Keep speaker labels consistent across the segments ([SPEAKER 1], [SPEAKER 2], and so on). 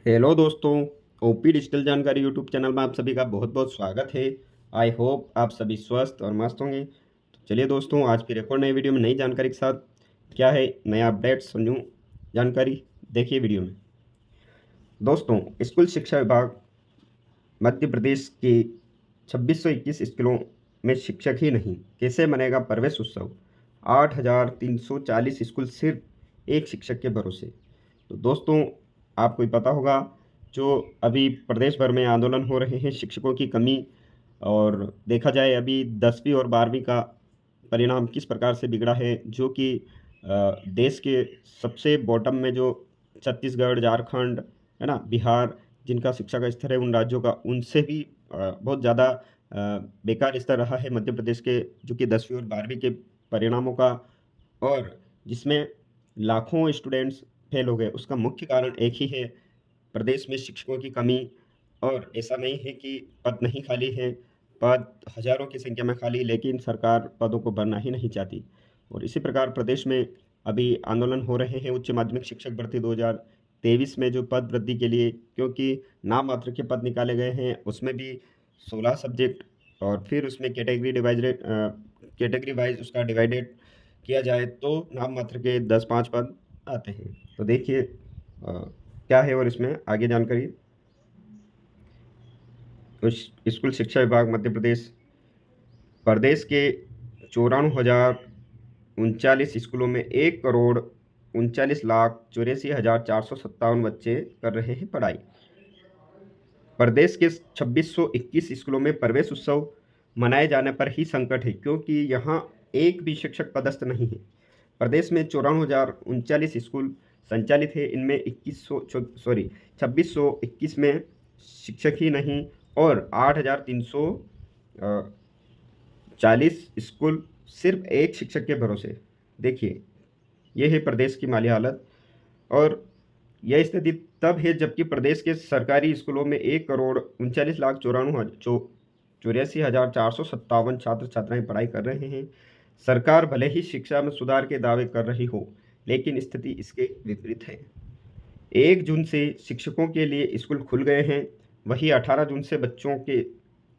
[SPEAKER 1] Hello दोस्तों। OP digital जानकारी YouTube channel में आप सभी का बहुत बहुत स्वागत है। आई होप आप सभी स्वस्थ और मस्त होंगे। तो चलिए दोस्तों, आज फिर एक और नई वीडियो में नई जानकारी के साथ क्या है नया अपडेट समझूँ जानकारी, देखिए वीडियो में। दोस्तों, स्कूल शिक्षा विभाग मध्य प्रदेश के 2621 स्कूलों में शिक्षक ही नहीं, कैसे मनेगा प्रवेश उत्सव। 8340 स्कूल सिर्फ एक शिक्षक के भरोसे। तो दोस्तों, आपको ही पता होगा, जो अभी प्रदेश भर में आंदोलन हो रहे हैं शिक्षकों की कमी, और देखा जाए अभी 10वीं और 12वीं का परिणाम किस प्रकार से बिगड़ा है, जो कि देश के सबसे बॉटम में जो छत्तीसगढ़, झारखंड है ना, बिहार, जिनका शिक्षा का स्तर है उन राज्यों का, उनसे भी बहुत ज़्यादा बेकार स्तर रहा है मध्य प्रदेश के, जो कि 10वीं और 12वीं के परिणामों का, और जिसमें लाखों स्टूडेंट्स फेल हो गए। उसका मुख्य कारण एक ही है, प्रदेश में शिक्षकों की कमी। और ऐसा नहीं है कि पद नहीं खाली हैं, पद हज़ारों की संख्या में खाली, लेकिन सरकार पदों को भरना ही नहीं चाहती। और इसी प्रकार प्रदेश में अभी आंदोलन हो रहे हैं उच्च माध्यमिक शिक्षक भर्ती 2023 में, जो पद वृद्धि के लिए, क्योंकि नाम मात्र के पद निकाले गए हैं, उसमें भी 16 सब्जेक्ट, और फिर उसमें कैटेगरी वाइज उसका डिवाइडेड किया जाए तो नाम मात्र के 10-5 पद आते हैं। तो देखिए क्या है और इसमें आगे जानकारी। स्कूल शिक्षा विभाग मध्य प्रदेश प्रदेश के 94,039 स्कूलों में 1,39,84,457 बच्चे कर रहे हैं पढ़ाई। प्रदेश के 2621 स्कूलों में प्रवेश उत्सव मनाए जाने पर ही संकट है, क्योंकि यहाँ एक भी शिक्षक पदस्थ नहीं है। प्रदेश में 94,039 स्कूल संचालित है, इनमें 2621 में शिक्षक ही नहीं, और 8,340 स्कूल सिर्फ एक शिक्षक के भरोसे। देखिए, ये है प्रदेश की माली हालत। और यह स्थिति तब है जबकि प्रदेश के सरकारी स्कूलों में 1,39,84,457 छात्र छात्राएं पढ़ाई कर रहे हैं। सरकार भले ही शिक्षा में सुधार के दावे कर रही हो, लेकिन स्थिति इसके विपरीत है। 1 जून से शिक्षकों के लिए स्कूल खुल गए हैं, वहीं 18 जून से बच्चों के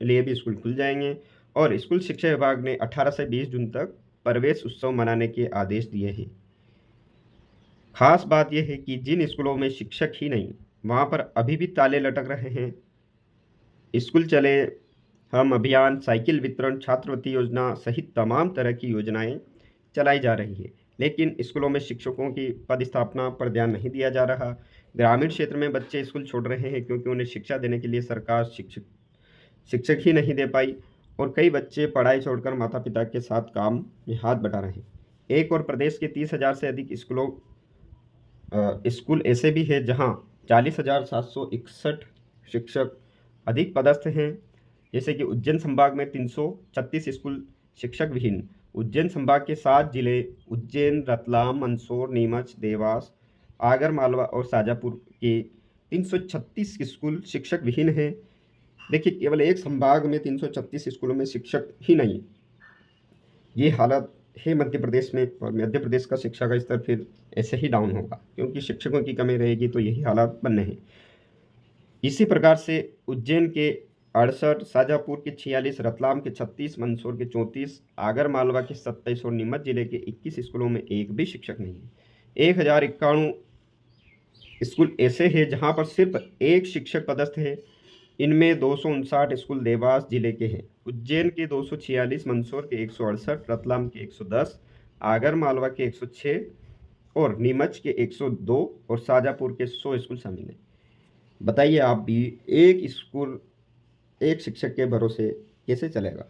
[SPEAKER 1] लिए भी स्कूल खुल जाएंगे। और स्कूल शिक्षा विभाग ने 18 से 20 जून तक प्रवेश उत्सव मनाने के आदेश दिए हैं। खास बात यह है कि जिन स्कूलों में शिक्षक ही नहीं, वहाँ पर अभी भी ताले लटक रहे हैं। स्कूल चले हम अभियान, साइकिल वितरण, छात्रवृत्ति योजना सहित तमाम तरह की योजनाएं चलाई जा रही है, लेकिन स्कूलों में शिक्षकों की पदस्थापना पर ध्यान नहीं दिया जा रहा। ग्रामीण क्षेत्र में बच्चे स्कूल छोड़ रहे हैं क्योंकि उन्हें शिक्षा देने के लिए सरकार शिक्षक ही नहीं दे पाई, और कई बच्चे पढ़ाई छोड़कर माता पिता के साथ काम में हाथ बटा रहे हैं। एक और प्रदेश के 30,000 से अधिक स्कूल ऐसे भी है जहां 40,761 शिक्षक अधिक पदस्थ हैं। जैसे कि उज्जैन संभाग में 336 स्कूल शिक्षक विहीन। उज्जैन संभाग के 7 जिले उज्जैन, रतलाम, मंदसौर, नीमच, देवास, आगर मालवा और शाजापुर के 336 स्कूल शिक्षक विहीन हैं। देखिए, केवल एक संभाग में 336 स्कूलों में शिक्षक ही नहीं। ये हालत है मध्य प्रदेश में, और मध्य प्रदेश का शिक्षा का स्तर फिर ऐसे ही डाउन होगा, क्योंकि शिक्षकों की कमी रहेगी तो यही हालात बनने हैं। इसी प्रकार से उज्जैन के 68, शाजापुर के 46, रतलाम के 36, मंदसौर के 34, आगर मालवा के 27 और नीमच जिले के 21 स्कूलों में एक भी शिक्षक नहीं है। 1,091 स्कूल ऐसे हैं जहां पर सिर्फ एक शिक्षक पदस्थ है। इनमें 259 स्कूल देवास जिले के हैं, उज्जैन के 246, मंदसौर के 168, रतलाम के 110, आगर मालवा के 106 और नीमच के 102 और शाजापुर के 100 स्कूल शामिल हैं। बताइए आप भी, एक स्कूल एक शिक्षक के भरोसे कैसे चलेगा।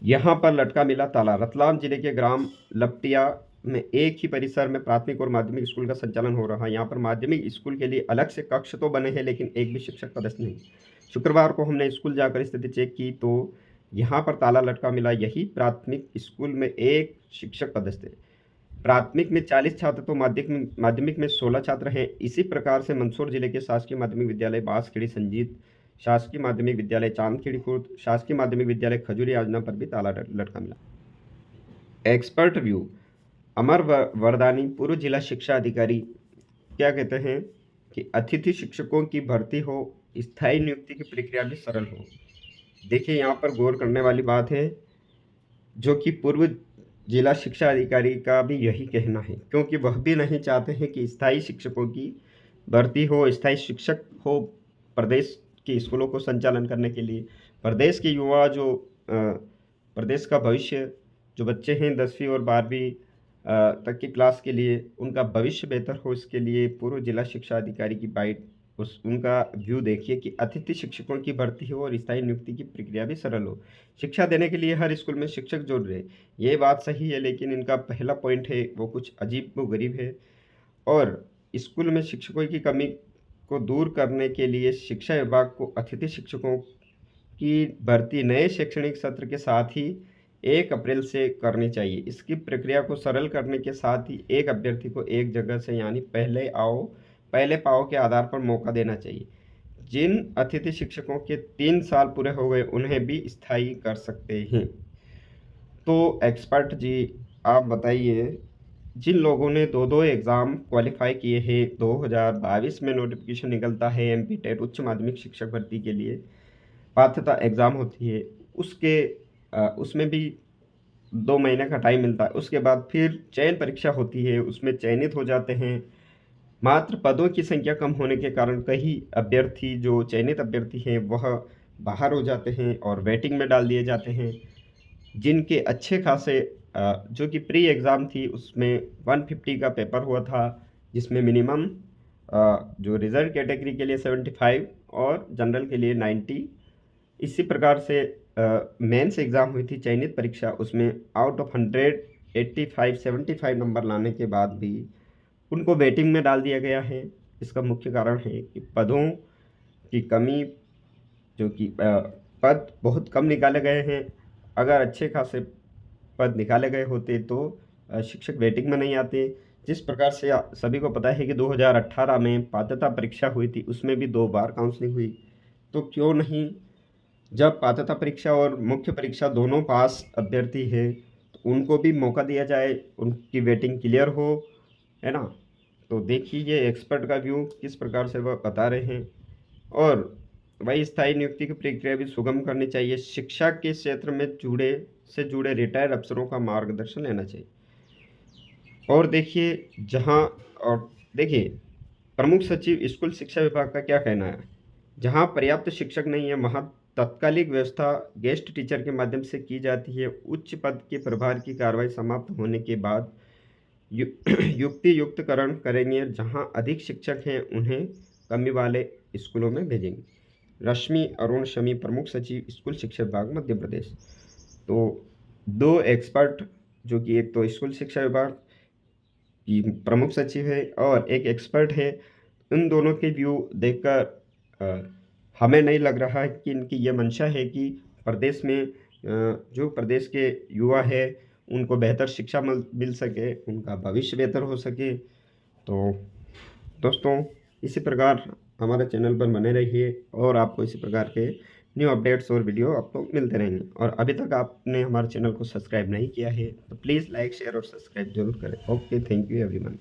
[SPEAKER 1] यहाँ पर लटका मिला ताला। रतलाम जिले के ग्राम लपटिया में एक ही परिसर में प्राथमिक और माध्यमिक स्कूल का संचालन हो रहा है। यहाँ पर माध्यमिक स्कूल के लिए अलग से कक्ष तो बने हैं, लेकिन एक भी शिक्षक पदस्थ नहीं। शुक्रवार को हमने स्कूल जाकर स्थिति चेक की तो यहाँ पर ताला लटका मिला। यही प्राथमिक स्कूल में एक शिक्षक पदस्थ है। प्राथमिक में 40 छात्र तो माध्यमिक में 16 छात्र हैं। इसी प्रकार से मंदसौर जिले के शासकीय माध्यमिक विद्यालय बांसखेड़ी संजीत, शासकीय माध्यमिक विद्यालय चांदखेड़ी खुर्द, शासकीय माध्यमिक विद्यालय खजूरी योजना पर भी ताला लटका मिला। Expert view. अमर वरदानी पूर्व जिला शिक्षा अधिकारी क्या कहते हैं कि अतिथि शिक्षकों की भर्ती हो, स्थायी नियुक्ति की प्रक्रिया भी सरल हो। देखिए यहाँ पर गौर करने वाली बात है, जो कि पूर्व जिला शिक्षा अधिकारी का भी यही कहना है, क्योंकि वह भी नहीं चाहते हैं कि स्थायी शिक्षकों की भर्ती हो, स्थायी शिक्षक हो प्रदेश के स्कूलों को संचालन करने के लिए। प्रदेश के युवा जो प्रदेश का भविष्य, जो बच्चे हैं 10वीं और 12वीं तक की क्लास के लिए, उनका भविष्य बेहतर हो, इसके लिए पूर्व जिला शिक्षा अधिकारी की बाइट उनका व्यू देखिए कि अतिथि शिक्षकों की भर्ती हो और स्थायी नियुक्ति की प्रक्रिया भी सरल हो। शिक्षा देने के लिए हर स्कूल में शिक्षक जरूर रहे, ये बात सही है, लेकिन इनका पहला पॉइंट है वो कुछ अजीब व गरीब है। और स्कूल में शिक्षकों की कमी को दूर करने के लिए शिक्षा विभाग को अतिथि शिक्षकों की भर्ती नए शैक्षणिक सत्र के साथ ही 1 अप्रैल से करनी चाहिए। इसकी प्रक्रिया को सरल करने के साथ ही एक अभ्यर्थी को एक जगह से, यानी पहले पाओ के आधार पर मौका देना चाहिए। जिन अतिथि शिक्षकों के 3 साल पूरे हो गए उन्हें भी स्थायी कर सकते हैं। तो एक्सपर्ट जी आप बताइए, जिन लोगों ने 2-2 एग्ज़ाम क्वालिफाई किए हैं, 2022 में नोटिफिकेशन निकलता है एमपी टेट उच्च माध्यमिक शिक्षक भर्ती के लिए, पात्रता एग्ज़ाम होती है, उसमें भी 2 महीने का टाइम मिलता है। उसके बाद फिर चयन परीक्षा होती है, उसमें चयनित हो जाते हैं। मात्र पदों की संख्या कम होने के कारण कई अभ्यर्थी, जो चयनित अभ्यर्थी हैं, वह बाहर हो जाते हैं और वेटिंग में डाल दिए जाते हैं। जिनके अच्छे खासे जो कि प्री एग्ज़ाम थी उसमें 150 का पेपर हुआ था, जिसमें मिनिमम जो रिजर्व कैटेगरी के लिए 75 और जनरल के लिए 90। इसी प्रकार से मेंस एग्ज़ाम हुई थी, चयनित परीक्षा, उसमें आउट ऑफ 100 85 75 नंबर लाने के बाद भी उनको वेटिंग में डाल दिया गया है। इसका मुख्य कारण है कि पदों की कमी, जो कि पद बहुत कम निकाले गए हैं। अगर अच्छे खासे पद निकाले गए होते तो शिक्षक वेटिंग में नहीं आते। जिस प्रकार से सभी को पता है कि 2018 में पात्रता परीक्षा हुई थी, उसमें भी 2 बार काउंसलिंग हुई, तो क्यों नहीं जब पात्रता परीक्षा और मुख्य परीक्षा दोनों पास अभ्यर्थी है तो उनको भी मौका दिया जाए, उनकी वेटिंग क्लियर हो, है ना। तो देखिए ये एक्सपर्ट का व्यू किस प्रकार से वह बता रहे हैं। और वही स्थायी नियुक्ति की प्रक्रिया भी सुगम करनी चाहिए। शिक्षा के क्षेत्र में जुड़े रिटायर्ड अफसरों का मार्गदर्शन लेना चाहिए। और देखिए प्रमुख सचिव स्कूल शिक्षा विभाग का क्या कहना है, जहाँ पर्याप्त शिक्षक नहीं है वहाँ तात्कालिक व्यवस्था गेस्ट टीचर के माध्यम से की जाती है। उच्च पद के प्रभार की कार्रवाई समाप्त होने के बाद युक्तियुक्तकरण करेंगे, जहाँ अधिक शिक्षक हैं उन्हें कमी वाले स्कूलों में भेजेंगे। रश्मि अरुण शमी, प्रमुख सचिव स्कूल शिक्षा विभाग मध्य प्रदेश। तो 2 एक्सपर्ट, जो कि एक तो स्कूल शिक्षा विभाग की प्रमुख सचिव है और एक एक्सपर्ट है, इन दोनों के व्यू देखकर हमें नहीं लग रहा है कि इनकी ये मंशा है कि प्रदेश में जो प्रदेश के युवा है उनको बेहतर शिक्षा मिल सके, उनका भविष्य बेहतर हो सके। तो दोस्तों इसी प्रकार हमारे चैनल पर बने रहिए और आपको इसी प्रकार के न्यू अपडेट्स और वीडियो आपको मिलते रहेंगे। और अभी तक आपने हमारे चैनल को सब्सक्राइब नहीं किया है तो प्लीज़ लाइक शेयर और सब्सक्राइब जरूर करें। Okay, thank you everyone.